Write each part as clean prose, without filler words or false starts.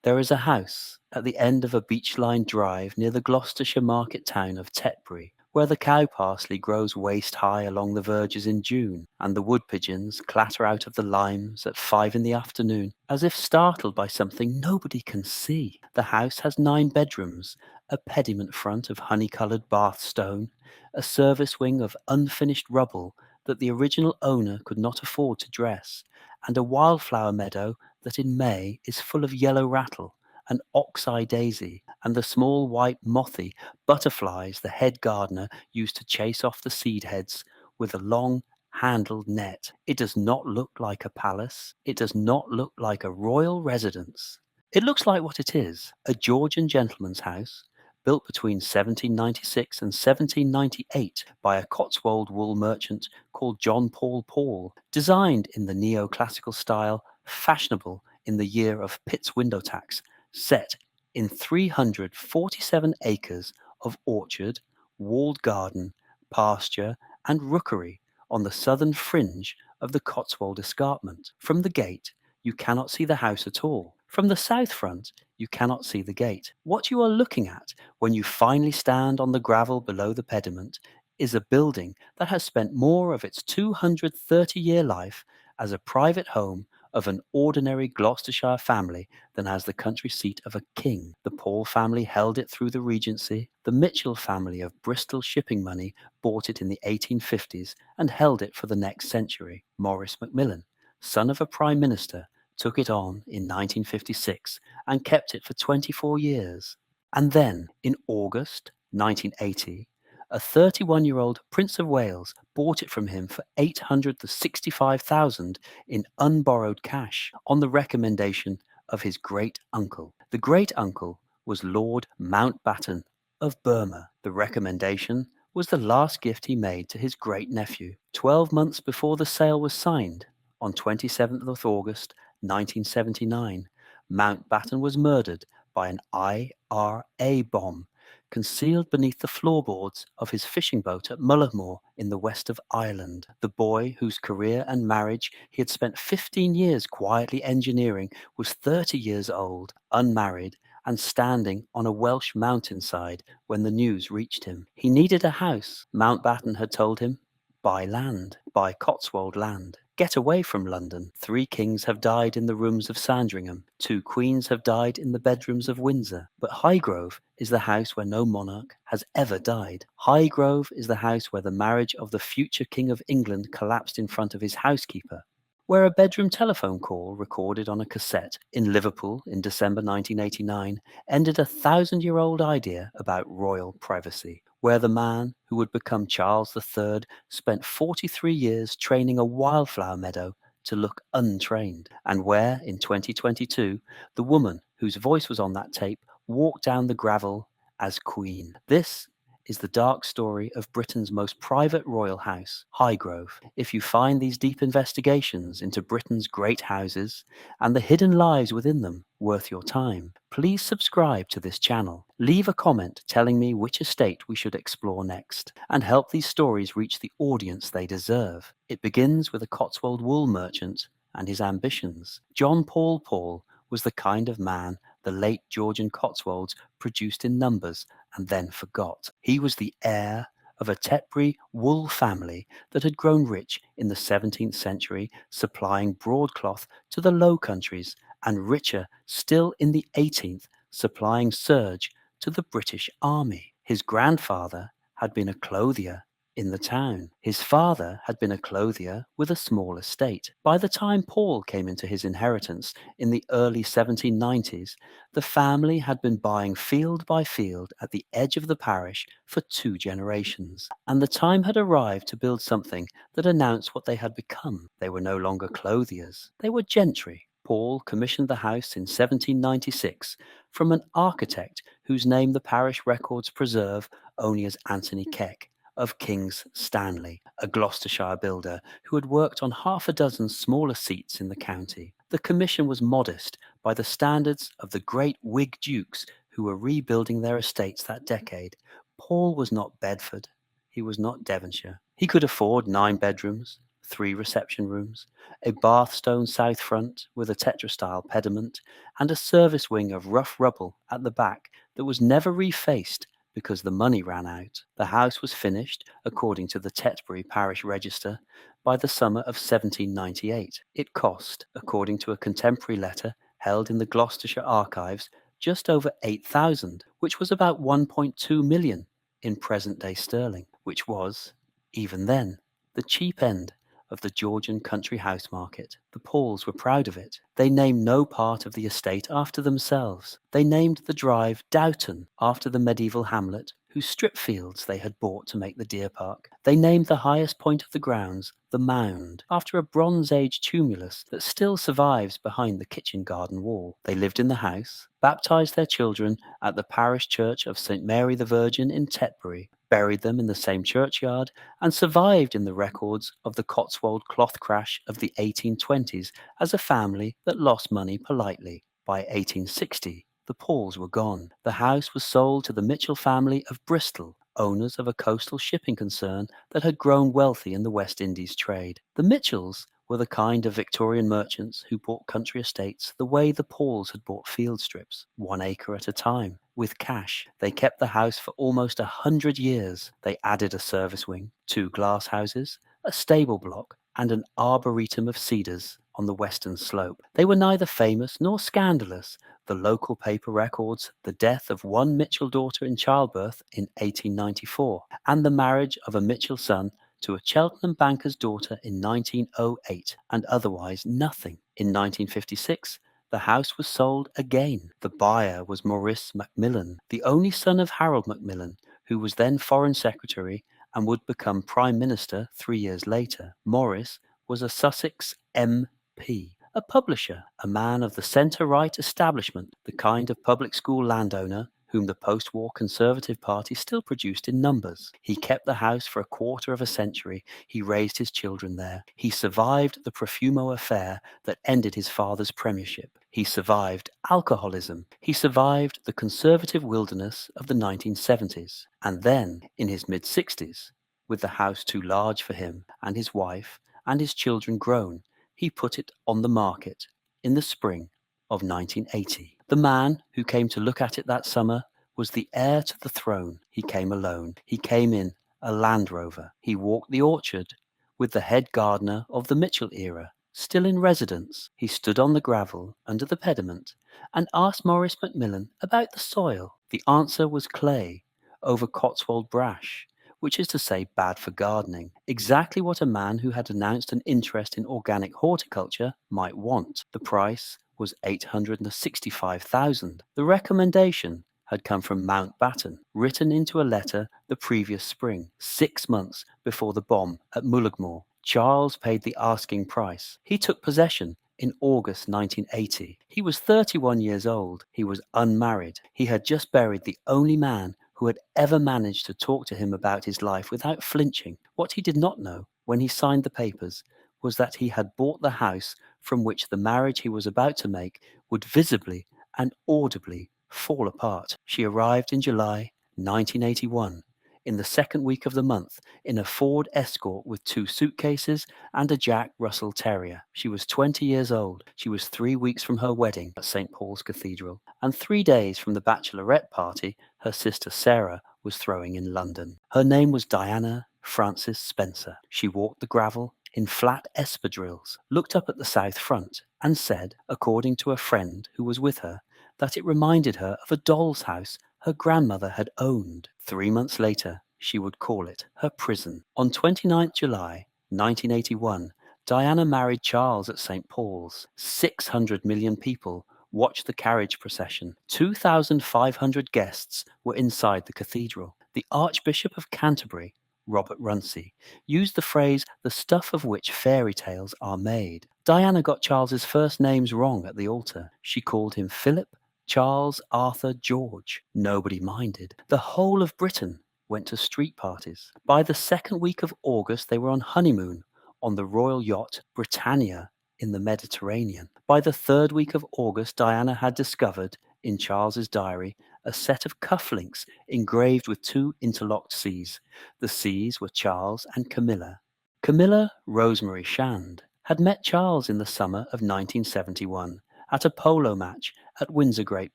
There is a house at the end of a beach-lined drive near the Gloucestershire market town of Tetbury, where the cow parsley grows waist-high along the verges in June, and the wood pigeons clatter out of the limes at 5 in the afternoon, as if startled by something nobody can see. The house has 9 bedrooms, a pediment front of honey-coloured Bath stone, a service wing of unfinished rubble that the original owner could not afford to dress, and a wildflower meadow that in May is full of yellow rattle, and ox-eye daisy, and the small white mothy butterflies the head gardener used to chase off the seed heads with a long handled net. It does not look like a palace. It does not look like a royal residence. It looks like what it is, a Georgian gentleman's house, built between 1796 and 1798 by a Cotswold wool merchant called John Paul, designed in the neoclassical style fashionable in the year of Pitt's window tax, set in 347 acres of orchard, walled garden, pasture, and rookery on the southern fringe of the Cotswold escarpment. From the gate, you cannot see the house at all. From the south front, you cannot see the gate. What you are looking at when you finally stand on the gravel below the pediment is a building that has spent more of its 230-year life as a private home of an ordinary Gloucestershire family than as the country seat of a king. The Paul family held it through the Regency. The Mitchell family of Bristol shipping money bought it in the 1850s and held it for the next century. Maurice Macmillan, son of a prime minister, took it on in 1956 and kept it for 24 years. And then, in August 1980, a 31-year-old Prince of Wales bought it from him for £865,000 in unborrowed cash on the recommendation of his great-uncle. The great-uncle was Lord Mountbatten of Burma. The recommendation was the last gift he made to his great-nephew. 12 months before the sale was signed, on 27th of August 1979, Mountbatten was murdered by an IRA bomb concealed beneath the floorboards of his fishing boat at Mullaghmore in the west of Ireland. The boy, whose career and marriage he had spent 15 years quietly engineering, was 30 years old, unmarried, and standing on a Welsh mountainside when the news reached him. He needed a house. Mountbatten had told him, buy land, buy Cotswold land. Get away from London. 3 kings have died in the rooms of Sandringham. 2 queens have died in the bedrooms of Windsor. But Highgrove is the house where no monarch has ever died. Highgrove is the house where the marriage of the future King of England collapsed in front of his housekeeper, where a bedroom telephone call recorded on a cassette in Liverpool in December 1989 ended a 1,000-year-old idea about royal privacy, where the man who would become Charles III spent 43 years training a wildflower meadow to look untrained, and where, in 2022, the woman whose voice was on that tape walked down the gravel as queen. This is the dark story of Britain's most private royal house, Highgrove. If you find these deep investigations into Britain's great houses and the hidden lives within them worth your time, please subscribe to this channel. Leave a comment telling me which estate we should explore next, and help these stories reach the audience they deserve. It begins with a Cotswold wool merchant and his ambitions. John Paul was the kind of man the late Georgian Cotswolds produced in numbers and then forgot. He was the heir of a Tetbury wool family that had grown rich in the 17th century, supplying broadcloth to the Low Countries, and richer still in the 18th, supplying serge to the British Army. His grandfather had been a clothier in the town. His father had been a clothier with a small estate. By the time Paul came into his inheritance in the early 1790s, the family had been buying field by field at the edge of the parish for 2 generations, and the time had arrived to build something that announced what they had become. They were no longer clothiers, they were gentry. Paul commissioned the house in 1796 from an architect whose name the parish records preserve only as Anthony Keck, of King's Stanley, a Gloucestershire builder who had worked on half a dozen smaller seats in the county. The commission was modest by the standards of the great Whig dukes who were rebuilding their estates that decade. Paul was not Bedford. He was not Devonshire. He could afford 9 bedrooms, 3 reception rooms, a Bathstone south front with a tetrastyle pediment, and a service wing of rough rubble at the back that was never refaced because the money ran out. The house was finished, according to the Tetbury Parish Register, by the summer of 1798. It cost, according to a contemporary letter held in the Gloucestershire archives, just over 8,000, which was about 1.2 million in present-day sterling, which was, even then, the cheap end of the Georgian country house market. The Pauls were proud of it. They named no part of the estate after themselves. They named the drive Dowton after the medieval hamlet whose strip fields they had bought to make the deer park. They named the highest point of the grounds the Mound, after a Bronze Age tumulus that still survives behind the kitchen garden wall. They lived in the house, baptized their children at the parish church of St. Mary the Virgin in Tetbury, buried them in the same churchyard, and survived in the records of the Cotswold cloth crash of the 1820s as a family that lost money politely. By 1860, the Pauls were gone. The house was sold to the Mitchell family of Bristol, owners of a coastal shipping concern that had grown wealthy in the West Indies trade. The Mitchells were the kind of Victorian merchants who bought country estates the way the Pauls had bought field strips, 1 acre at a time, with cash. They kept the house for almost 100 years. They added a service wing, 2 glass houses, a stable block, and an arboretum of cedars on the western slope. They were neither famous nor scandalous. The local paper records the death of one Mitchell daughter in childbirth in 1894, and the marriage of a Mitchell son to a Cheltenham banker's daughter in 1908, and otherwise nothing. In 1956, the house was sold again. The buyer was Maurice Macmillan, the only son of Harold Macmillan, who was then Foreign Secretary and would become Prime Minister 3 years later. Maurice was a Sussex MP, a publisher, a man of the centre-right establishment, the kind of public school landowner whom the post-war Conservative Party still produced in numbers. He kept the house for a quarter of a century. He raised his children there. He survived the Profumo affair that ended his father's premiership. He survived alcoholism. He survived the Conservative wilderness of the 1970s. And then, in his mid-60s, with the house too large for him and his wife and his children grown, he put it on the market in the spring of 1980. The man who came to look at it that summer was the heir to the throne. He came alone. He came in a Land Rover. He walked the orchard with the head gardener of the Mitchell era, still in residence. He stood on the gravel under the pediment and asked Maurice Macmillan about the soil. The answer was clay over Cotswold brash, which is to say bad for gardening, exactly what a man who had announced an interest in organic horticulture might want. The price was 865,000. The recommendation had come from Mountbatten, written into a letter the previous spring, 6 months before the bomb at Mullaghmore. Charles paid the asking price. He took possession in August 1980. He was 31 years old. He was unmarried. He had just buried the only man who had ever managed to talk to him about his life without flinching. What he did not know when he signed the papers was that he had bought the house from which the marriage he was about to make would visibly and audibly fall apart. She arrived in July 1981, in the second week of the month, in a Ford Escort with 2 suitcases and a Jack Russell Terrier. She was 20 years old. She was 3 weeks from her wedding at St. Paul's Cathedral, and 3 days from the bachelorette party her sister Sarah was throwing in London. Her name was Diana Frances Spencer. She walked the gravel in flat espadrilles, looked up at the south front, and said, according to a friend who was with her, that it reminded her of a doll's house her grandmother had owned. 3 months later, she would call it her prison. On 29th July 1981, Diana married Charles at St. Paul's. 600 million people watched the carriage procession. 2,500 guests were inside the cathedral. The Archbishop of Canterbury, Robert Runcie, used the phrase, the stuff of which fairy tales are made. Diana got Charles's first names wrong at the altar. She called him Philip, Charles, Arthur, George. Nobody minded. The whole of Britain went to street parties. By the second week of August, they were on honeymoon on the royal yacht Britannia in the Mediterranean. By the third week of August, Diana had discovered, in Charles's diary, a set of cufflinks engraved with 2 interlocked C's. The C's were Charles and Camilla. Camilla Rosemary Shand had met Charles in the summer of 1971 at a polo match at Windsor Great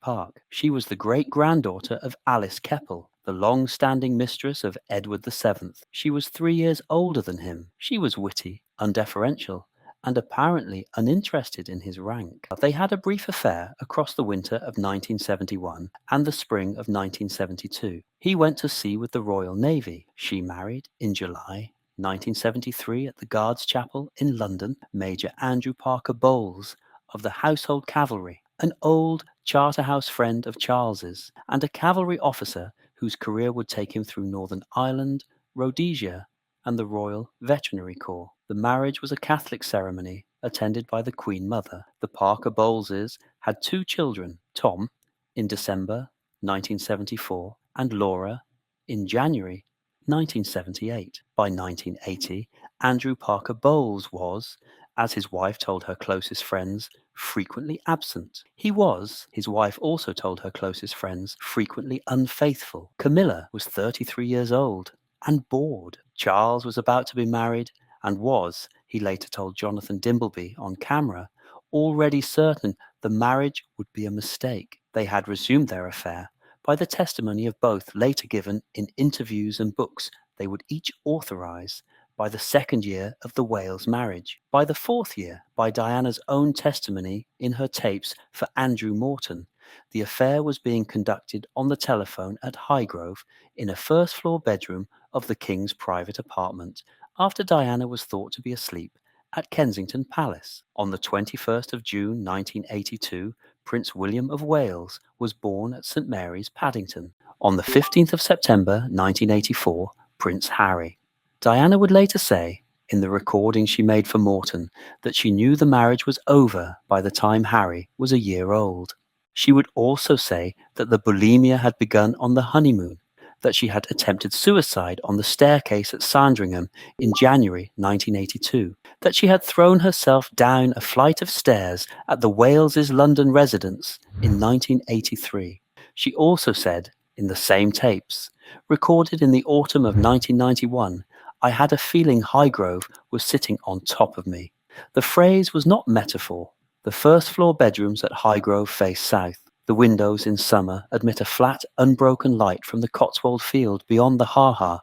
Park. She was the great-granddaughter of Alice Keppel, the long-standing mistress of Edward VII. She was 3 years older than him. She was witty, undeferential, and apparently uninterested in his rank. They had a brief affair across the winter of 1971 and the spring of 1972. He went to sea with the Royal Navy. She married in July 1973 at the Guards Chapel in London Major Andrew Parker Bowles of the Household Cavalry, an old Charterhouse friend of Charles's, and a cavalry officer whose career would take him through Northern Ireland, Rhodesia, and the Royal Veterinary Corps. The marriage was a Catholic ceremony attended by the Queen Mother. The Parker Bowleses had 2 children, Tom in December 1974 and Laura in January 1978. By 1980, Andrew Parker Bowles was, as his wife told her closest friends, frequently absent. He was, his wife also told her closest friends, frequently unfaithful. Camilla was 33 years old and bored. Charles was about to be married and was, he later told Jonathan Dimbleby on camera, already certain the marriage would be a mistake. They had resumed their affair by the testimony of both later given in interviews and books they would each authorize by the 2nd year of the Wales marriage. By the 4th year, by Diana's own testimony in her tapes for Andrew Morton, the affair was being conducted on the telephone at Highgrove in a first-floor bedroom of the King's private apartment after Diana was thought to be asleep at Kensington Palace. On the 21st of June 1982, Prince William of Wales was born at St Mary's, Paddington. On the 15th of September 1984, Prince Harry. Diana would later say, in the recording she made for Morton, that she knew the marriage was over by the time Harry was a year old. She would also say that the bulimia had begun on the honeymoon, that she had attempted suicide on the staircase at Sandringham in January 1982, that she had thrown herself down a flight of stairs at the Wales' London residence in 1983. She also said, in the same tapes, recorded in the autumn of 1991, I had a feeling Highgrove was sitting on top of me. The phrase was not metaphor. The first-floor bedrooms at Highgrove face south. The windows in summer admit a flat, unbroken light from the Cotswold field beyond the ha-ha,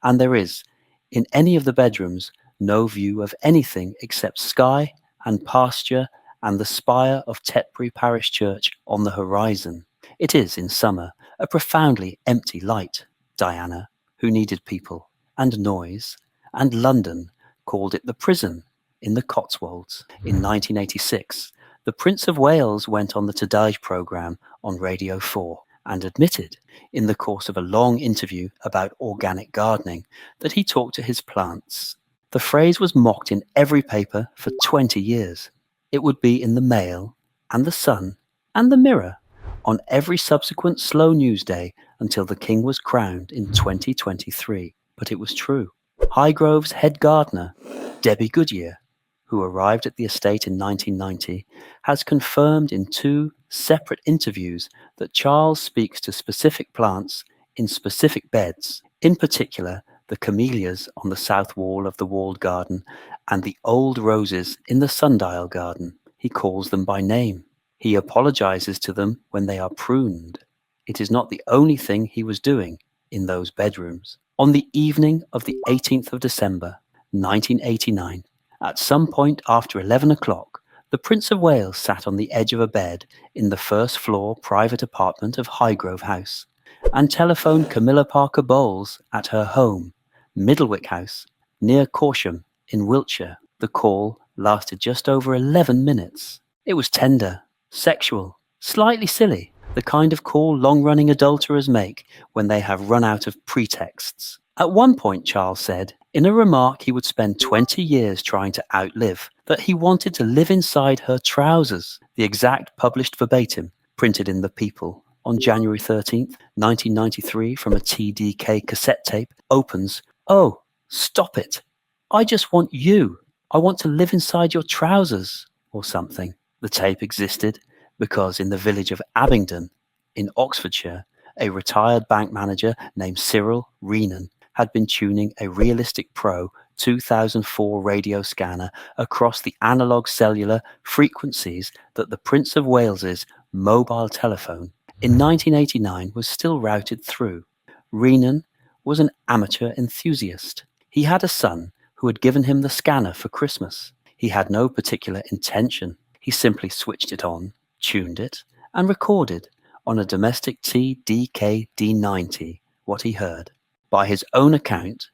and there is, in any of the bedrooms, no view of anything except sky and pasture and the spire of Tetbury Parish Church on the horizon. It is, in summer, a profoundly empty light. Diana, who needed people and noise, and London, called it the prison in the Cotswolds. In 1986, the Prince of Wales went on the Today programme on Radio 4 and admitted, in the course of a long interview about organic gardening, that he talked to his plants. The phrase was mocked in every paper for 20 years. It would be in the Mail and the Sun and the Mirror on every subsequent slow news day until the King was crowned in 2023. But it was true. Highgrove's head gardener, Debbie Goodyear, who arrived at the estate in 1990, has confirmed in 2 separate interviews that Charles speaks to specific plants in specific beds, in particular the camellias on the south wall of the walled garden and the old roses in the sundial garden. He calls them by name. He apologizes to them when they are pruned. It is not the only thing he was doing in those bedrooms. On the evening of the 18th of December, 1989, at some point after 11 o'clock, the Prince of Wales sat on the edge of a bed in the first-floor private apartment of Highgrove House and telephoned Camilla Parker Bowles at her home, Middlewick House, near Corsham in Wiltshire. The call lasted just over 11 minutes. It was tender, sexual, slightly silly, the kind of call long-running adulterers make when they have run out of pretexts. At one point, Charles said, in a remark he would spend 20 years trying to outlive, that he wanted to live inside her trousers. The exact published verbatim, printed in The People on January 13th, 1993 from a TDK cassette tape, opens, "Oh, stop it. I just want you. I want to live inside your trousers," or something. The tape existed because in the village of Abingdon, in Oxfordshire, a retired bank manager named Cyril Reenan had been tuning a realistic Pro 2004 radio scanner across the analog cellular frequencies that the Prince of Wales's mobile telephone in 1989 was still routed through. Renan was an amateur enthusiast. He had a son who had given him the scanner for Christmas. He had no particular intention. He simply switched it on, tuned it, and recorded on a domestic TDK D90 what he heard. By his own account,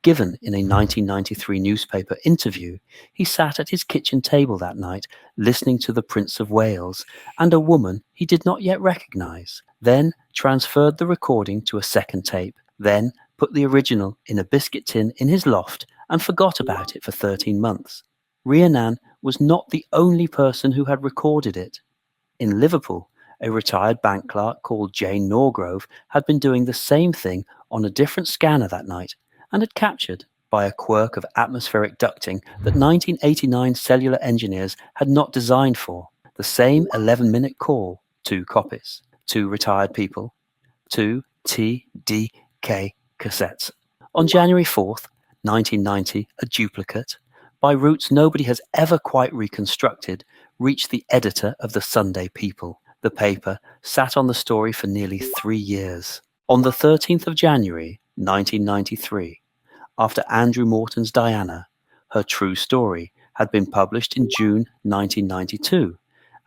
given in a 1993 newspaper interview, he sat at his kitchen table that night listening to the Prince of Wales and a woman he did not yet recognise, then transferred the recording to a second tape, then put the original in a biscuit tin in his loft and forgot about it for 13 months. Rhiannon was not the only person who had recorded it. In Liverpool, a retired bank clerk called Jane Norgrove had been doing the same thing on a different scanner that night and had captured, by a quirk of atmospheric ducting that 1989 cellular engineers had not designed for, the same 11-minute call, 2 copies, 2 retired people, 2 TDK cassettes. On January 4th, 1990, a duplicate, by routes nobody has ever quite reconstructed, reached the editor of the Sunday People. The paper sat on the story for nearly 3 years. On the 13th of January, 1993, after Andrew Morton's Diana, her true story had been published in June 1992,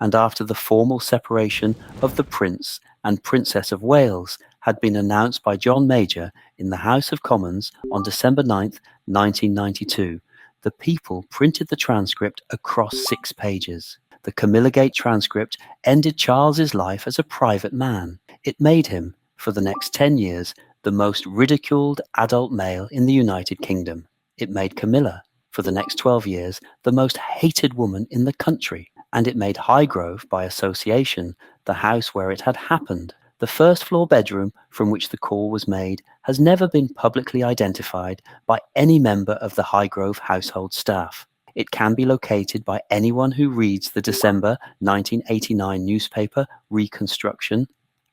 and after the formal separation of the Prince and Princess of Wales had been announced by John Major in the House of Commons on December 9th, 1992, the People printed the transcript across 6 pages. The Camilla Gate transcript ended Charles's life as a private man. It made him, for the next 10 years, the most ridiculed adult male in the United Kingdom. It made Camilla, for the next 12 years, the most hated woman in the country. And it made Highgrove, by association, the house where it had happened. The first-floor bedroom from which the call was made has never been publicly identified by any member of the Highgrove household staff. It can be located by anyone who reads the December 1989 newspaper Reconstruction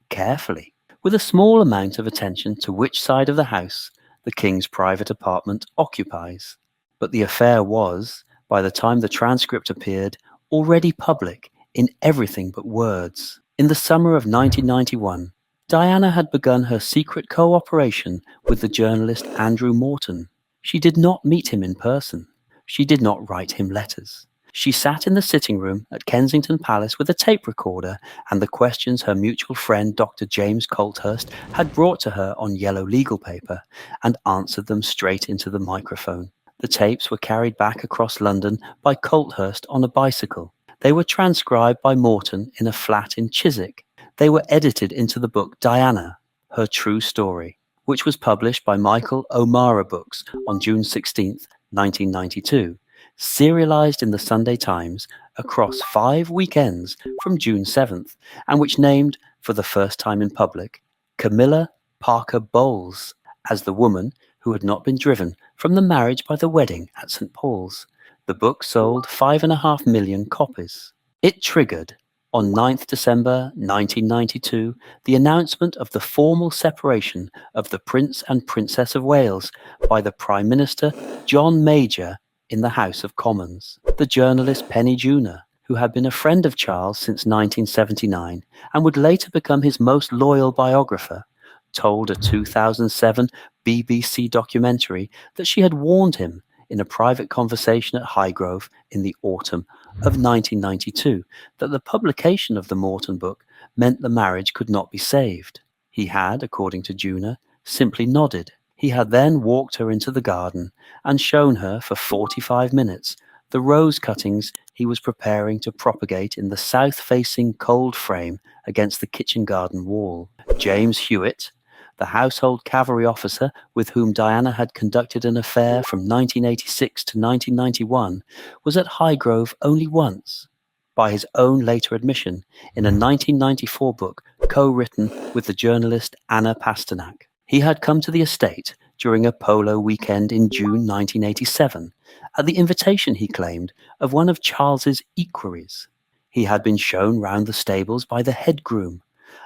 carefully, with a small amount of attention to which side of the house the King's private apartment occupies. But the affair was, by the time the transcript appeared, already public in everything but words. In the summer of 1991, Diana had begun her secret cooperation with the journalist Andrew Morton. She did not meet him in person. She did not write him letters. She sat in the sitting room at Kensington Palace with a tape recorder and the questions her mutual friend Dr. James Colthurst had brought to her on yellow legal paper, and answered them straight into the microphone. The tapes were carried back across London by Colthurst on a bicycle. They were transcribed by Morton in a flat in Chiswick. They were edited into the book Diana, Her True Story, which was published by Michael O'Mara Books on June 16th, 1992, serialized in the Sunday Times across 5 weekends from June 7th, and which named, for the first time in public, Camilla Parker Bowles as the woman who had not been driven from the marriage by the wedding at St. Paul's. The book sold 5.5 million copies. It triggered, on 9th December 1992, the announcement of the formal separation of the Prince and Princess of Wales by the Prime Minister John Major in the House of Commons. The journalist Penny Junor, who had been a friend of Charles since 1979 and would later become his most loyal biographer, told a 2007 BBC documentary that she had warned him in a private conversation at Highgrove in the autumn of 1992 that the publication of the Morton book meant the marriage could not be saved. He had, according to Junor, simply nodded. He had then walked her into the garden and shown her for 45 minutes the rose cuttings he was preparing to propagate in the south-facing cold frame against the kitchen garden wall. James Hewitt, the household cavalry officer with whom Diana had conducted an affair from 1986 to 1991, was at Highgrove only once, by his own later admission, in a 1994 book co-written with the journalist Anna Pasternak. He had come to the estate during a polo weekend in June 1987, at the invitation, he claimed, of one of Charles's equerries. He had been shown round the stables by the head groom,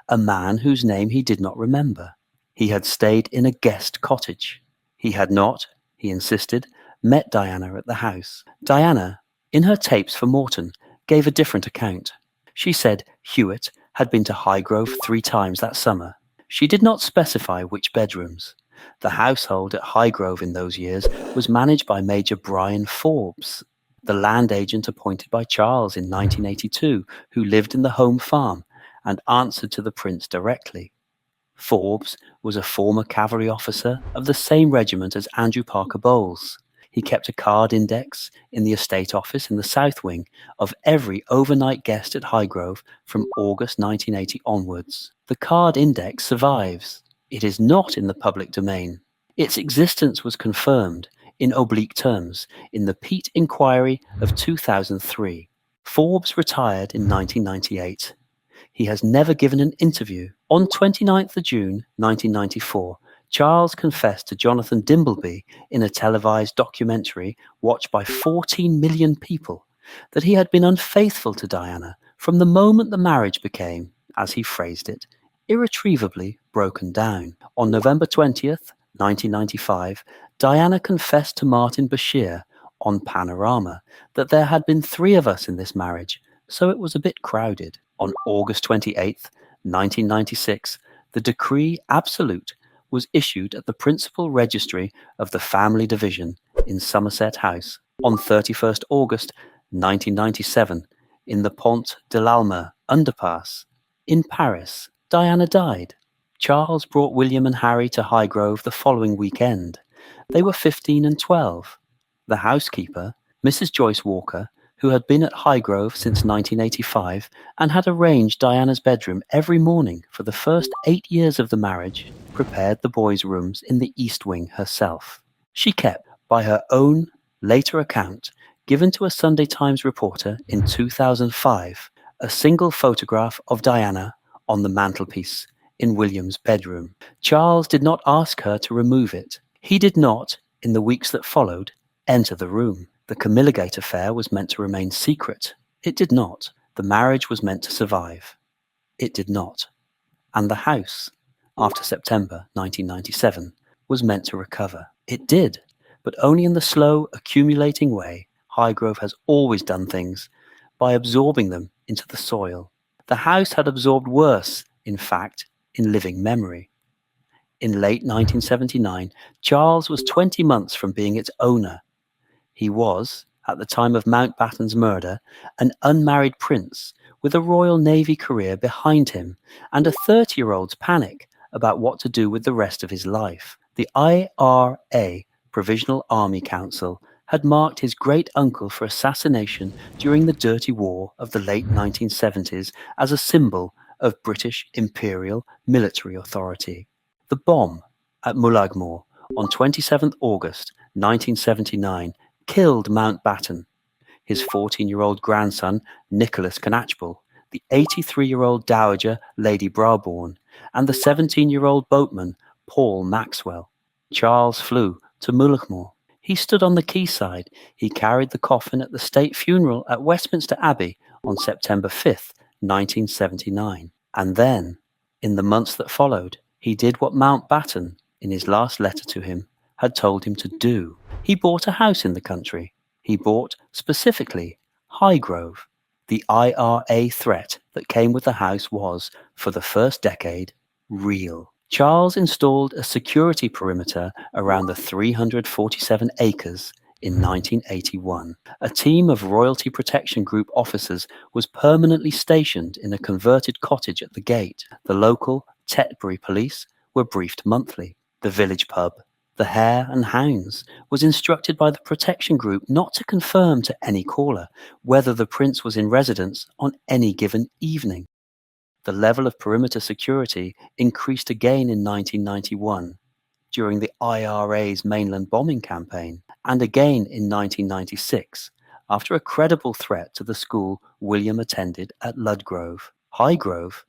a man whose name he did not remember. He had stayed in a guest cottage. He had not, he insisted, met Diana at the house. Diana, in her tapes for Morton, gave a different account. She said Hewitt had been to Highgrove 3 times that summer. She did not specify which bedrooms. The household at Highgrove in those years was managed by Major Brian Forbes, the land agent appointed by Charles in 1982, who lived in the home farm and answered to the prince directly. Forbes was a former cavalry officer of the same regiment as Andrew Parker Bowles. He kept a card index in the estate office in the south wing of every overnight guest at Highgrove from August 1980 onwards. The card index survives. It is not in the public domain. Its existence was confirmed, in oblique terms, in the Pete Inquiry of 2003. Forbes retired in 1998. He has never given an interview. On 29th of June 1994, Charles confessed to Jonathan Dimbleby in a televised documentary watched by 14 million people that he had been unfaithful to Diana from the moment the marriage became, as he phrased it, irretrievably broken down. On November 20th, 1995, Diana confessed to Martin Bashir on Panorama that there had been 3 of us in this marriage, so it was a bit crowded. On August 28th, 1996, the decree absolute was issued at the principal registry of the family division in Somerset House. On 31st August 1997, in the Pont de l'Alma underpass in Paris, Diana died. Charles brought William and Harry to Highgrove the following weekend. They were 15 and 12. The housekeeper, Mrs. Joyce Walker, who had been at Highgrove since 1985 and had arranged Diana's bedroom every morning for the first 8 years of the marriage, prepared the boys' rooms in the east wing herself. She kept, by her own later account, given to a Sunday Times reporter in 2005, a single photograph of Diana on the mantelpiece in William's bedroom. Charles did not ask her to remove it. He did not, in the weeks that followed, enter the room. The Camilla affair was meant to remain secret. It did not. The marriage was meant to survive. It did not. And the house, after September 1997, was meant to recover. It did, but only in the slow, accumulating way Highgrove has always done things, by absorbing them into the soil. The house had absorbed worse, in fact, in living memory. In late 1979, Charles was 20 months from being its owner. He was, at the time of Mountbatten's murder, an unmarried prince with a Royal Navy career behind him and a 30-year-old's panic about what to do with the rest of his life. The IRA, Provincial Army Council, had marked his great-uncle for assassination during the Dirty War of the late 1970s as a symbol of British imperial military authority. The bomb at Mullaghmore on 27th August 1979 killed Mountbatten, his 14-year-old grandson Nicholas Connachbull, the 83-year-old dowager Lady Browborn, and the 17-year-old boatman Paul Maxwell. Charles flew to Mullaghmore. He stood on the quayside. He carried the coffin at the state funeral at Westminster Abbey on September 5th, 1979. And then, in the months that followed, he did what Mountbatten, in his last letter to him, had told him to do. He bought a house in the country. He bought, specifically, Highgrove. The IRA threat that came with the house was, for the first decade, real. Charles installed a security perimeter around the 347 acres in 1981. A team of Royalty Protection Group officers was permanently stationed in a converted cottage at the gate. The local Tetbury police were briefed monthly. The village pub, the Hare and Hounds, was instructed by the protection group not to confirm to any caller whether the prince was in residence on any given evening. The level of perimeter security increased again in 1991 during the IRA's mainland bombing campaign, and again in 1996 after a credible threat to the school William attended at Ludgrove. Highgrove,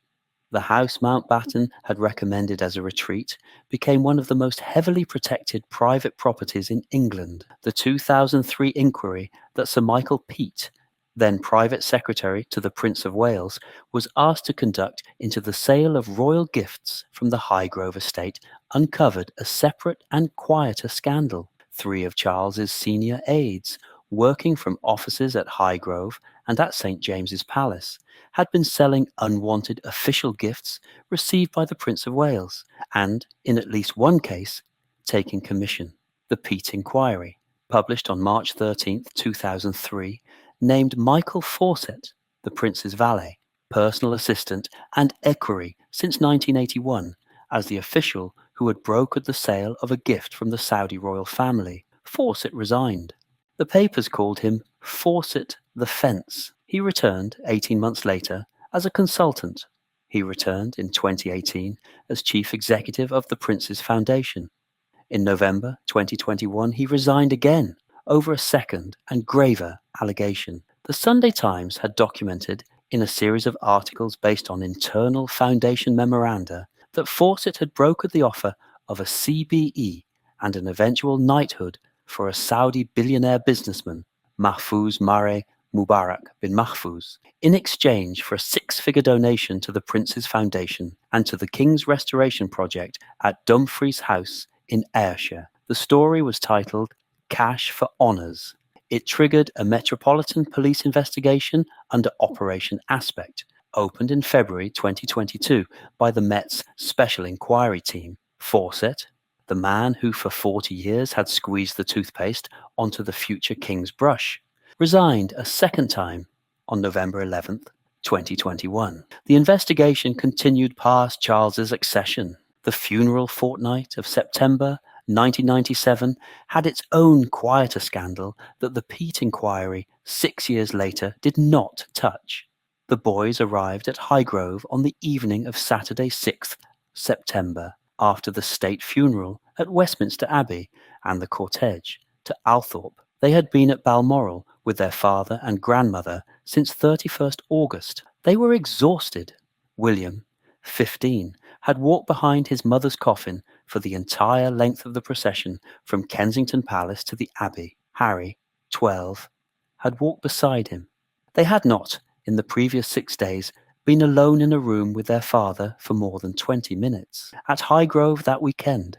the house Mountbatten had recommended as a retreat, became one of the most heavily protected private properties in England. The 2003 inquiry that Sir Michael Peat, then private secretary to the Prince of Wales, was asked to conduct into the sale of royal gifts from the Highgrove estate uncovered a separate and quieter scandal. Three of Charles's senior aides, working from offices at Highgrove and at St James's Palace, had been selling unwanted official gifts received by the Prince of Wales, and, in at least one case, taking commission. The Peat Inquiry, published on March 13, 2003, named Michael Fawcett, the Prince's valet, personal assistant, and equerry since 1981, as the official who had brokered the sale of a gift from the Saudi royal family. Fawcett resigned. The papers called him Fawcett the Fence. He returned 18 months later as a consultant. He returned in 2018 as chief executive of the Prince's Foundation. In November 2021, he resigned again over a second and graver allegation. The Sunday Times had documented, in a series of articles based on internal Foundation memoranda, that Fawcett had brokered the offer of a CBE and an eventual knighthood for a Saudi billionaire businessman, Mahfouz Mare Mubarak bin Mahfouz, in exchange for a six-figure donation to the Prince's Foundation and to the King's Restoration Project at Dumfries House in Ayrshire. The story was titled Cash for Honours. It triggered a Metropolitan Police investigation under Operation Aspect, opened in February 2022 by the Met's Special Inquiry Team. Fawcett, the man who for 40 years had squeezed the toothpaste onto the future King's brush, resigned a second time on November 11th, 2021. The investigation continued past Charles's accession. The funeral fortnight of September 1997 had its own quieter scandal that the Peat Inquiry 6 years later did not touch. The boys arrived at Highgrove on the evening of Saturday 6th September, after the state funeral at Westminster Abbey and the cortege to Althorpe. They had been at Balmoral with their father and grandmother since 31st August. They were exhausted. William, 15, had walked behind his mother's coffin for the entire length of the procession from Kensington Palace to the Abbey. Harry, 12, had walked beside him. They had not, in the previous 6 days, been alone in a room with their father for more than 20 minutes. At Highgrove that weekend,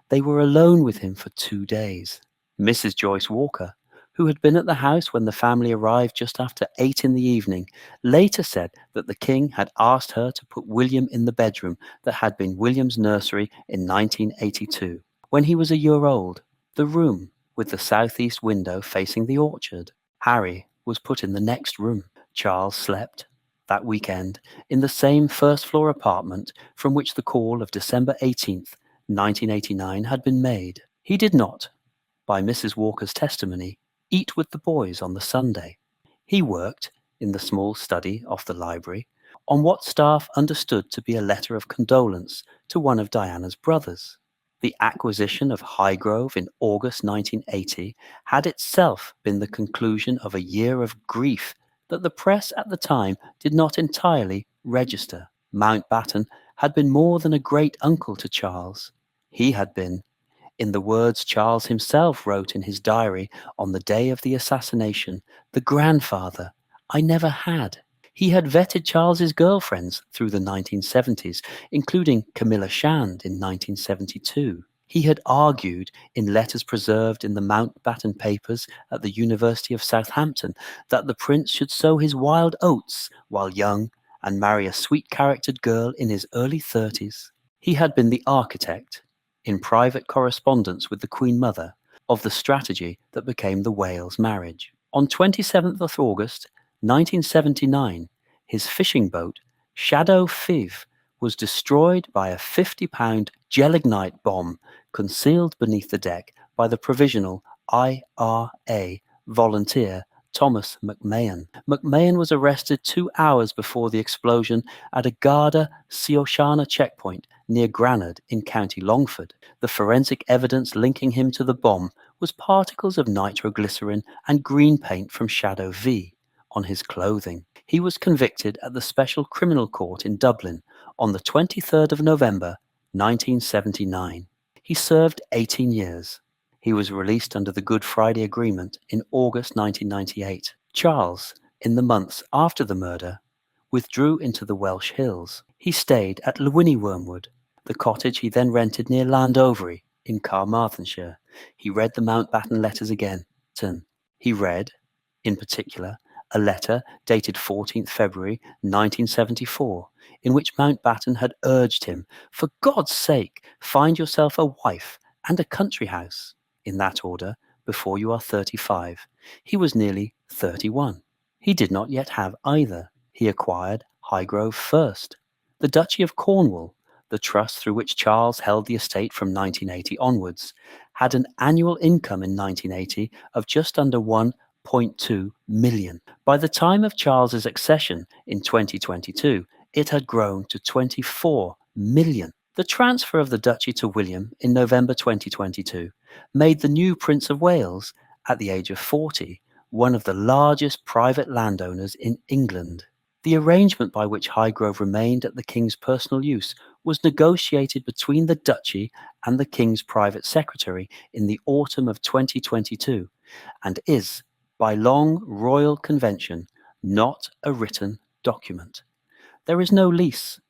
they were alone with him for 2 days. Mrs. Joyce Walker, who had been at the house when the family arrived just after 8 in the evening, later said that the King had asked her to put William in the bedroom that had been William's nursery in 1982, when he was a year old, the room with the southeast window facing the orchard. Harry was put in the next room. Charles slept, that weekend, in the same first-floor apartment from which the call of December 18th, 1989 had been made. He did not, by Mrs. Walker's testimony, eat with the boys on the Sunday. He worked, in the small study off the library, on what staff understood to be a letter of condolence to one of Diana's brothers. The acquisition of Highgrove in August 1980 had itself been the conclusion of a year of grief that the press at the time did not entirely register. Mountbatten had been more than a great uncle to Charles. He had been, in the words Charles himself wrote in his diary on the day of the assassination, the grandfather I never had. He had vetted Charles's girlfriends through the 1970s, including Camilla Shand in 1972. He had argued in letters preserved in the Mountbatten papers at the University of Southampton that the prince should sow his wild oats while young and marry a sweet-charactered girl in his early 30s. He had been the architect, in private correspondence with the Queen Mother, of the strategy that became the Wales marriage. On 27th of August 1979, his fishing boat, Shadow Fiv, was destroyed by a 50-pound gelignite bomb concealed beneath the deck by the provisional IRA volunteer Thomas McMahon. McMahon was arrested 2 hours before the explosion at a Garda Síochána checkpoint near Granard in County Longford. The forensic evidence linking him to the bomb was particles of nitroglycerin and green paint from Shadow V on his clothing. He was convicted at the Special Criminal Court in Dublin on the 23rd of November 1979. He served 18 years. He was released under the Good Friday Agreement in August 1998. Charles, in the months after the murder, withdrew into the Welsh Hills. He stayed at Llywynny Wormwood, the cottage he then rented near Landovery in Carmarthenshire, He read the Mountbatten letters again. He read, in particular, a letter dated 14th February 1974, in which Mountbatten had urged him, for God's sake, find yourself a wife and a country house, in that order, before you are 35. He was nearly 31. He did not yet have either. He acquired Highgrove first. The Duchy of Cornwall, the trust through which Charles held the estate from 1980 onwards, had an annual income in 1980 of just under 1.2 million. By the time of Charles's accession in 2022, it had grown to 24 million. The transfer of the duchy to William in November 2022 made the new Prince of Wales, at the age of 40, one of the largest private landowners in England. The arrangement by which Highgrove remained at the King's personal use was negotiated between the Duchy and the King's private secretary in the autumn of 2022 and is, by long royal convention, not a written document. There is no lease,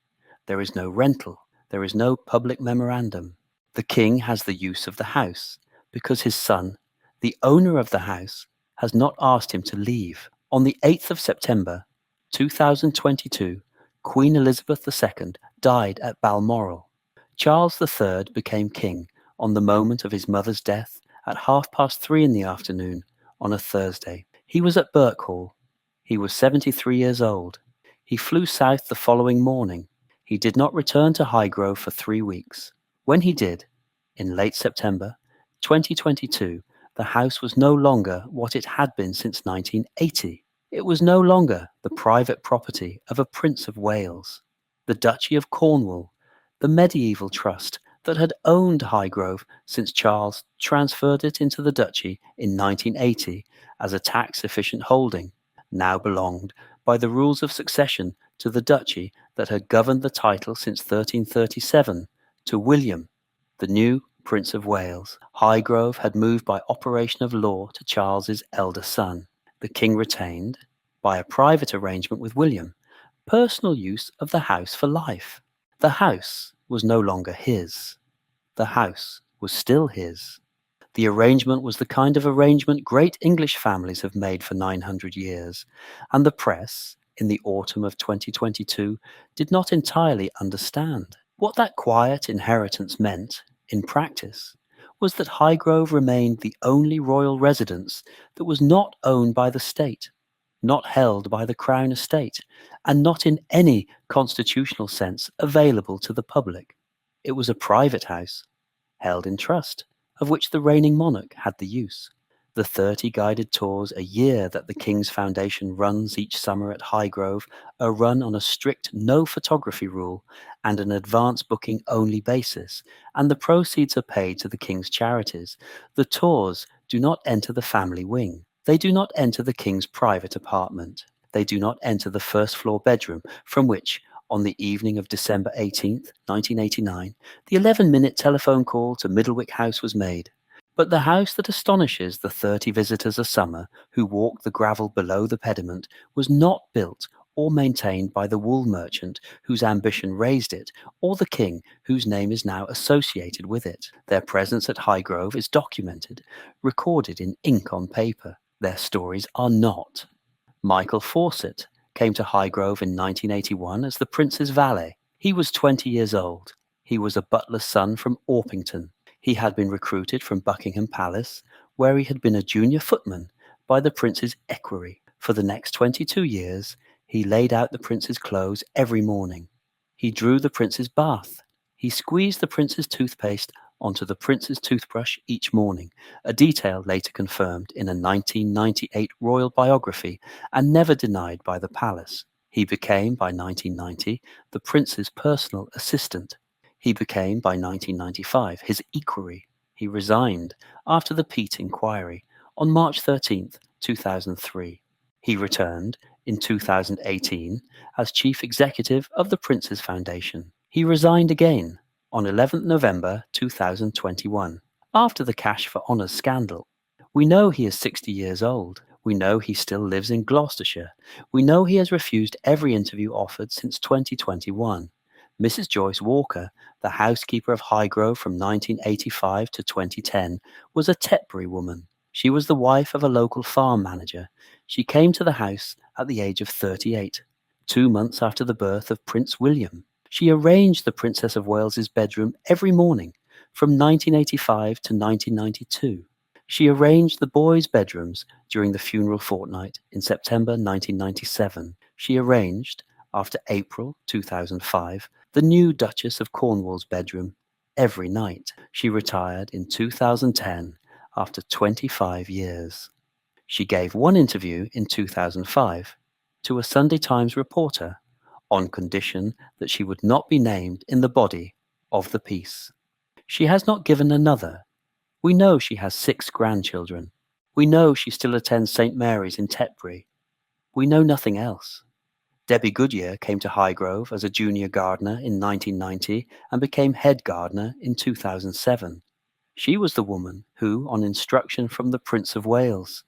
there is no rental, there is no public memorandum. The King has the use of the house because his son, the owner of the house, has not asked him to leave. On the 8th of September 2022, Queen Elizabeth II died at Balmoral. Charles III became king on the moment of his mother's death at 3:30 in the afternoon on a Thursday. He was at Birkhall. He was 73 years old. He flew south the following morning. He did not return to Highgrove for 3 weeks. When he did, in late September 2022, the house was no longer what it had been since 1980. It was no longer the private property of a Prince of Wales. The Duchy of Cornwall, the medieval trust that had owned Highgrove since Charles transferred it into the duchy in 1980 as a tax-efficient holding, now belonged, by the rules of succession, to the duchy that had governed the title since 1337, to William, the new Prince of Wales. Highgrove had moved by operation of law to Charles's elder son. The King retained, by a private arrangement with William, personal use of the house for life. The house was no longer his. The house was still his. The arrangement was the kind of arrangement great English families have made for 900 years, and the press, in the autumn of 2022, did not entirely understand. What that quiet inheritance meant, in practice, was that Highgrove remained the only royal residence that was not owned by the state, not held by the Crown estate, and not in any constitutional sense available to the public. It was a private house, held in trust, of which the reigning monarch had the use. The 30 guided tours a year that the King's Foundation runs each summer at Highgrove are run on a strict no photography rule and an advance booking only basis, and the proceeds are paid to the King's charities. The tours do not enter the family wing. They do not enter the King's private apartment. They do not enter the first floor bedroom from which, on the evening of December 18th, 1989, the 11-minute telephone call to Middlewick House was made. But the house that astonishes the 30 visitors a summer who walk the gravel below the pediment was not built or maintained by the wool merchant whose ambition raised it, or the King whose name is now associated with it. Their presence at Highgrove is documented, recorded in ink on paper. Their stories are not. Michael Fawcett came to Highgrove in 1981 as the Prince's valet. He was 20 years old. He was a butler's son from Orpington. He had been recruited from Buckingham Palace, where he had been a junior footman, by the Prince's equerry. For the next 22 years, he laid out the Prince's clothes every morning. He drew the Prince's bath. He squeezed the Prince's toothpaste onto the Prince's toothbrush each morning, a detail later confirmed in a 1998 royal biography and never denied by the palace. He became, by 1990, the Prince's personal assistant. He became, by 1995, his equerry. He resigned after the Peat inquiry on March 13, 2003. He returned in 2018 as chief executive of the Prince's Foundation. He resigned again on 11th November 2021 after the Cash for Honours scandal. We know he is 60 years old. We know he still lives in Gloucestershire. We know he has refused every interview offered since 2021. Mrs. Joyce Walker, the housekeeper of Highgrove from 1985 to 2010, was a Tetbury woman. She was the wife of a local farm manager. She came to the house at the age of 38, 2 months after the birth of Prince William. She arranged the Princess of Wales's bedroom every morning from 1985 to 1992. She arranged the boys' bedrooms during the funeral fortnight in September 1997. She arranged, after April 2005, the new Duchess of Cornwall's bedroom every night. She retired in 2010 after 25 years. She gave one interview in 2005 to a Sunday Times reporter on condition that she would not be named in the body of the piece. She has not given another. We know she has 6 grandchildren. We know she still attends St. Mary's in Tetbury. We know nothing else. Debbie Goodyear came to Highgrove as a junior gardener in 1990 and became head gardener in 2007. She was the woman who, on instruction from the Prince of Wales,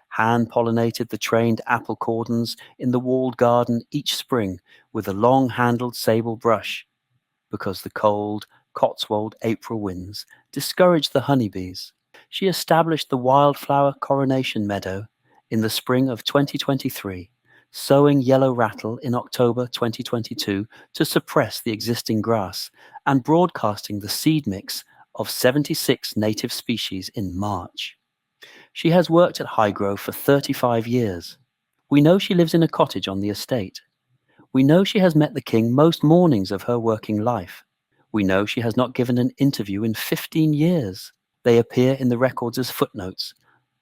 hand-pollinated the trained apple cordons in the walled garden each spring with a long-handled sable brush, because the cold Cotswold April winds discouraged the honeybees. She established the wildflower coronation meadow in the spring of 2023, sowing yellow rattle in October 2022 to suppress the existing grass, and broadcasting the seed mix of 76 native species in March. She has worked at Highgrove for 35 years. We know she lives in a cottage on the estate. We know she has met the king most mornings of her working life. We know she has not given an interview in 15 years. They appear in the records as footnotes,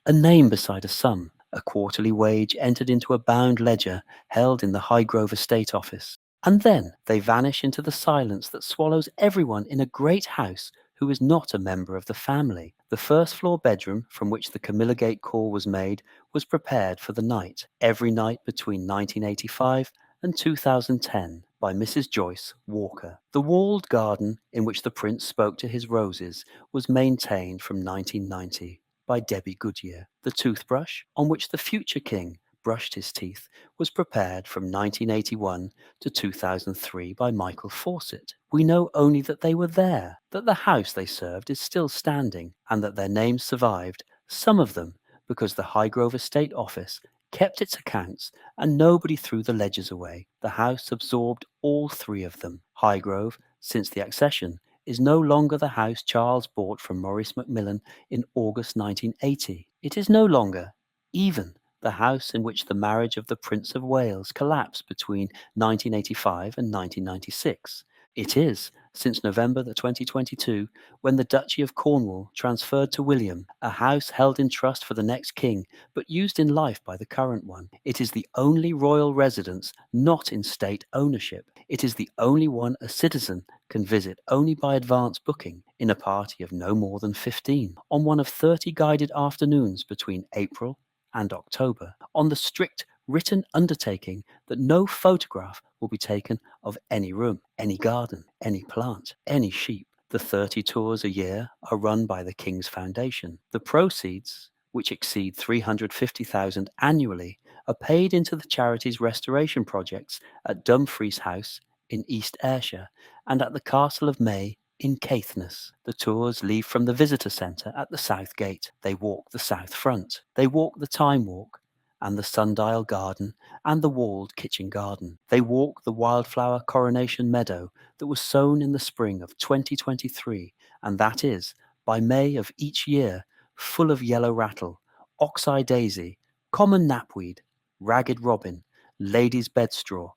a name beside a sum, a quarterly wage entered into a bound ledger held in the Highgrove estate office. And then they vanish into the silence that swallows everyone in a great house who is not a member of the family. The first-floor bedroom from which the Camilla Gate call was made was prepared for the night, every night between 1985 and 2010, by Mrs. Joyce Walker. The walled garden in which the prince spoke to his roses was maintained from 1990 by Debbie Goodyear. The toothbrush on which the future king brushed his teeth was prepared from 1981 to 2003 by Michael Fawcett. We know only that they were there, that the house they served is still standing, and that their names survived, some of them because the Highgrove Estate Office kept its accounts and nobody threw the ledgers away. The house absorbed all 3 of them. Highgrove, since the accession, is no longer the house Charles bought from Maurice Macmillan in August 1980. It is no longer even the house in which the marriage of the Prince of Wales collapsed between 1985 and 1996. It is, since November 2022, when the Duchy of Cornwall transferred to William, a house held in trust for the next king, but used in life by the current one. It is the only royal residence not in state ownership. It is the only one a citizen can visit only by advance booking, in a party of no more than 15, on one of 30 guided afternoons between April and October, on the strict written undertaking that no photograph will be taken of any room, any garden, any plant, any sheep. The 30 tours a year are run by the King's Foundation. The proceeds, which exceed 350,000 annually, are paid into the charity's restoration projects at Dumfries House in East Ayrshire and at the Castle of May in Caithness. The tours leave from the visitor centre at the South Gate. They walk the South Front. They walk the Time Walk and the Sundial Garden and the walled kitchen garden. They walk the wildflower coronation meadow that was sown in the spring of 2023, and that is, by May of each year, full of yellow rattle, ox-eye daisy, common knapweed, ragged robin, lady's bedstraw,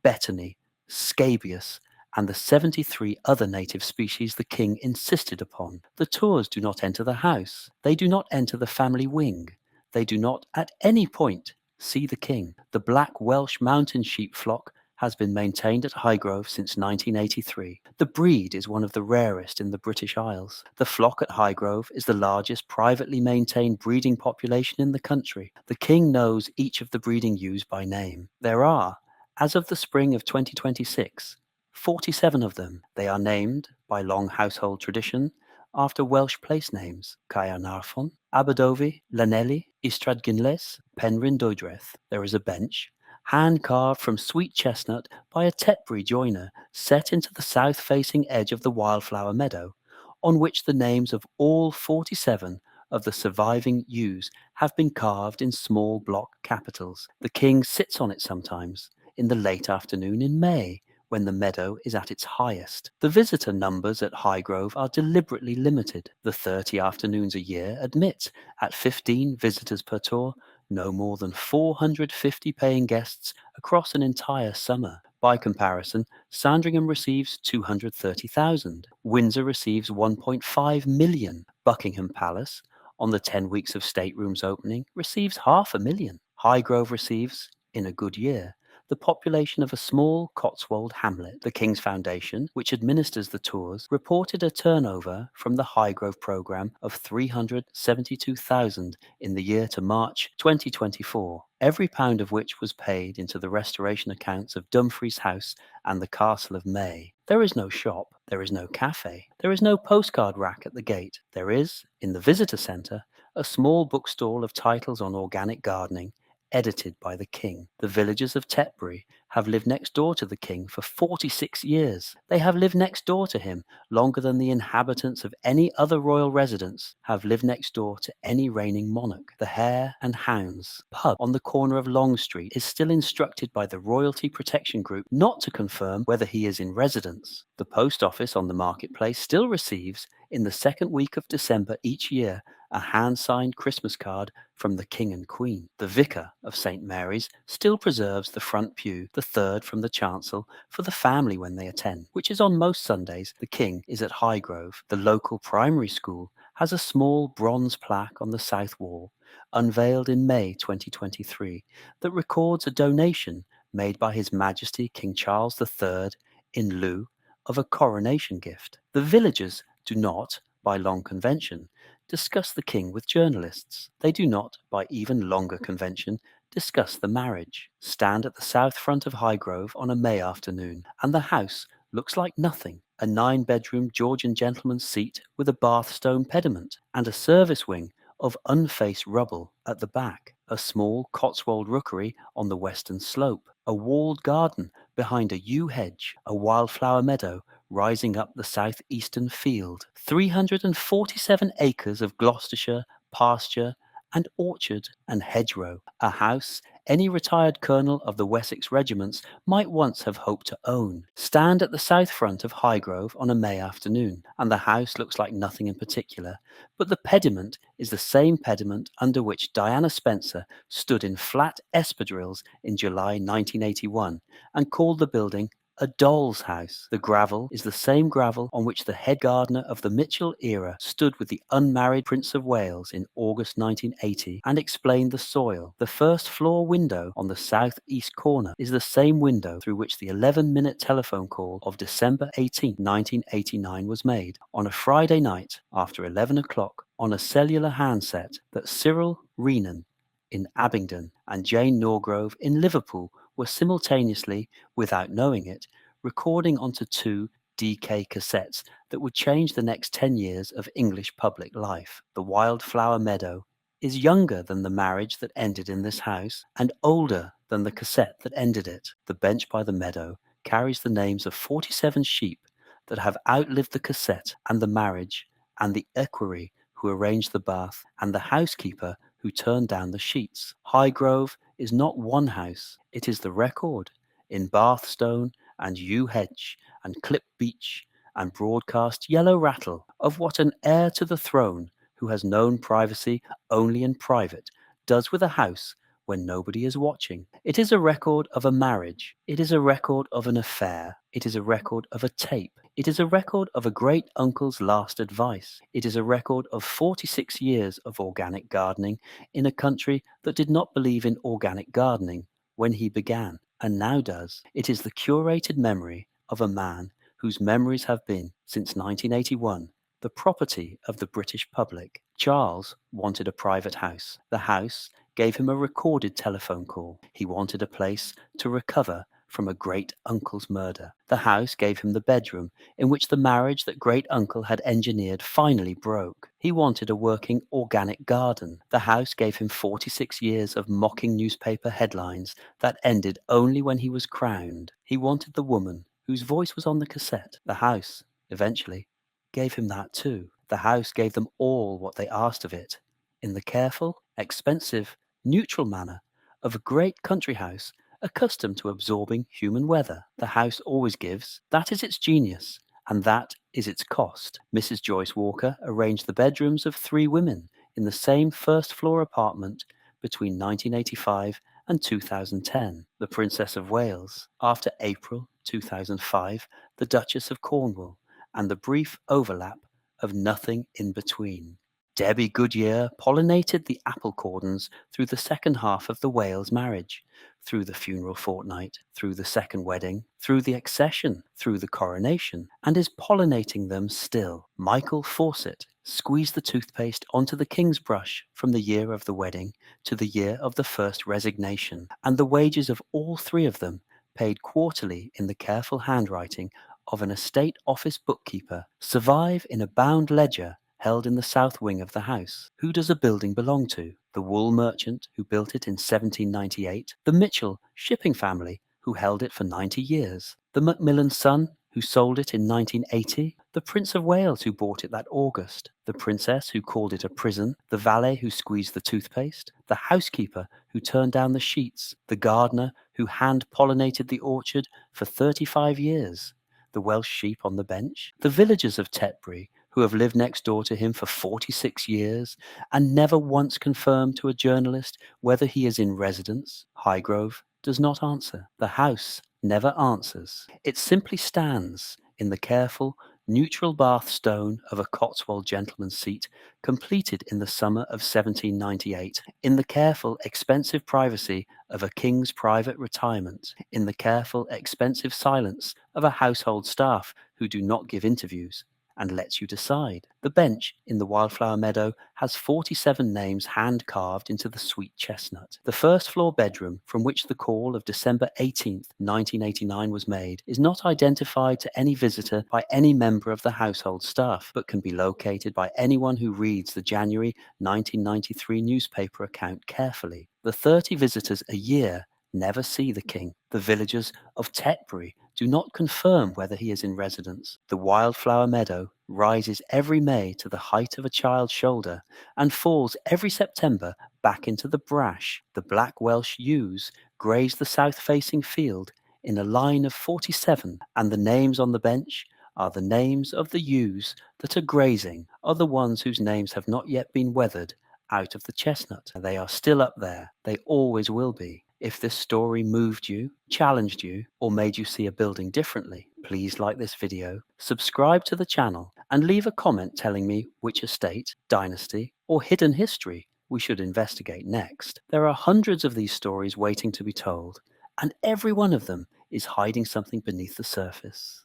betony, scabious, and the 73 other native species the king insisted upon. The tours do not enter the house. They do not enter the family wing. They do not at any point see the king. The black Welsh mountain sheep flock has been maintained at Highgrove since 1983. The breed is one of the rarest in the British Isles. The flock at Highgrove is the largest privately maintained breeding population in the country. The king knows each of the breeding ewes by name. There are, as of the spring of 2026, 47 of them. They are named, by long household tradition, after Welsh place names: Caernarfon, Aberdofi, Llanelli, Ystrad Gynles, Penrhyn Dwydraeth. There is a bench, hand-carved from sweet chestnut by a Tetbury joiner, set into the south-facing edge of the wildflower meadow, on which the names of all 47 of the surviving yews have been carved in small block capitals. The king sits on it sometimes, in the late afternoon in May, when the meadow is at its highest. The visitor numbers at Highgrove are deliberately limited. The 30 afternoons a year admit, at 15 visitors per tour, no more than 450 paying guests across an entire summer. By comparison, Sandringham receives 230,000. Windsor receives 1.5 million. Buckingham Palace, on the 10 weeks of staterooms opening, receives 500,000. Highgrove receives, in a good year, the population of a small Cotswold hamlet. The King's Foundation, which administers the tours, reported a turnover from the Highgrove programme of 372,000 in the year to March 2024, every pound of which was paid into the restoration accounts of Dumfries House and the Castle of May. There is no shop, there is no cafe, there is no postcard rack at the gate. There is, in the visitor centre, a small bookstall of titles on organic gardening, edited by the king. The villagers of Tetbury have lived next door to the king for 46 years. They have lived next door to him longer than the inhabitants of any other royal residence have lived next door to any reigning monarch. The Hare and Hounds pub on the corner of Long Street is still instructed by the Royalty Protection Group not to confirm whether he is in residence. The post office on the marketplace still receives, in the second week of December each year, a hand-signed Christmas card from the King and Queen. The Vicar of St. Mary's still preserves the front pew, the third from the chancel, for the family when they attend, which is on most Sundays. The King is at Highgrove. The local primary school has a small bronze plaque on the south wall, unveiled in May 2023, that records a donation made by His Majesty King Charles III in lieu of a coronation gift. The villagers do not, by long convention, discuss the king with journalists. They do not, by even longer convention, discuss the marriage. Stand at the south front of Highgrove on a May afternoon, and the house looks like nothing. A 9-bedroom Georgian gentleman's seat with a bathstone pediment, and a service wing of unfaced rubble at the back. A small Cotswold rookery on the western slope. A walled garden behind a yew hedge. A wildflower meadow rising up the southeastern field. 347 acres of Gloucestershire, pasture, and orchard and hedgerow. A house any retired colonel of the Wessex regiments might once have hoped to own. Stand at the south front of Highgrove on a May afternoon, and the house looks like nothing in particular, but the pediment is the same pediment under which Diana Spencer stood in flat espadrilles in July 1981 and called the building a doll's house. The gravel is the same gravel on which the head gardener of the Mitchell era stood with the unmarried Prince of Wales in August 1980 and explained the soil. The first floor window on the southeast corner is the same window through which the 11-minute telephone call of December 18, 1989 was made on a Friday night after 11 o'clock on a cellular handset that Cyril Renan in Abingdon and Jane Norgrove in Liverpool were simultaneously, without knowing it, recording onto 2 DK cassettes that would change the next 10 years of English public life. The wildflower meadow is younger than the marriage that ended in this house and older than the cassette that ended it. The bench by the meadow carries the names of 47 sheep that have outlived the cassette and the marriage, and the equerry who arranged the bath, and the housekeeper who turned down the sheets. Highgrove is not one house, it is the record, in bathstone and yew hedge and clipped beech and broadcast yellow rattle, of what an heir to the throne, who has known privacy only in private, does with a house when nobody is watching. It is a record of a marriage. It is a record of an affair. It is a record of a tape. It is a record of a great uncle's last advice. It is a record of 46 years of organic gardening in a country that did not believe in organic gardening when he began, and now does. It is the curated memory of a man whose memories have been, since 1981, the property of the British public. Charles wanted a private house. The house gave him a recorded telephone call. He wanted a place to recover from a great-uncle's murder. The house gave him the bedroom in which the marriage that great-uncle had engineered finally broke. He wanted a working organic garden. The house gave him 46 years of mocking newspaper headlines that ended only when he was crowned. He wanted the woman whose voice was on the cassette. The house, eventually, gave him that too. The house gave them all what they asked of it, in the careful, expensive, neutral manner of a great country house accustomed to absorbing human weather. The house always gives. That is its genius, and that is its cost. Mrs. Joyce Walker arranged the bedrooms of 3 women in the same first-floor apartment between 1985 and 2010. The Princess of Wales, after April 2005, the Duchess of Cornwall, and the brief overlap of nothing in between. Debbie Goodyear pollinated the apple cordons through the second half of the Wales marriage, through the funeral fortnight, through the second wedding, through the accession, through the coronation, and is pollinating them still. Michael Fawcett squeezed the toothpaste onto the king's brush from the year of the wedding to the year of the first resignation, and the wages of all 3 of them, paid quarterly in the careful handwriting of an estate office bookkeeper, survive in a bound ledger held in the south wing of the house. Who does a building belong to? The wool merchant who built it in 1798, the Mitchell shipping family who held it for 90 years, the Macmillan son who sold it in 1980, the Prince of Wales who bought it that August, the princess who called it a prison, the valet who squeezed the toothpaste, the housekeeper who turned down the sheets, the gardener who hand-pollinated the orchard for 35 years, the Welsh sheep on the bench, the villagers of Tetbury who have lived next door to him for 46 years and never once confirmed to a journalist whether he is in residence. Highgrove does not answer. The house never answers. It simply stands in the careful, neutral bath stone of a Cotswold gentleman's seat, completed in the summer of 1798, in the careful, expensive privacy of a king's private retirement, in the careful, expensive silence of a household staff who do not give interviews, and lets you decide. The bench in the Wildflower Meadow has 47 names hand-carved into the sweet chestnut. The first-floor bedroom from which the call of December 18th, 1989 was made is not identified to any visitor by any member of the household staff, but can be located by anyone who reads the January 1993 newspaper account carefully. The 30 visitors a year never see the king. The villagers of Tetbury do not confirm whether he is in residence. The Wildflower Meadow rises every May to the height of a child's shoulder and falls every September back into the brash. The black Welsh ewes graze the south-facing field in a line of 47, and the names on the bench are the names of the ewes that are grazing, are the ones whose names have not yet been weathered out of the chestnut. They are still up there. They always will be. If this story moved you, challenged you, or made you see a building differently, please like this video, subscribe to the channel, and leave a comment telling me which estate, dynasty, or hidden history we should investigate next. There are hundreds of these stories waiting to be told, and every one of them is hiding something beneath the surface.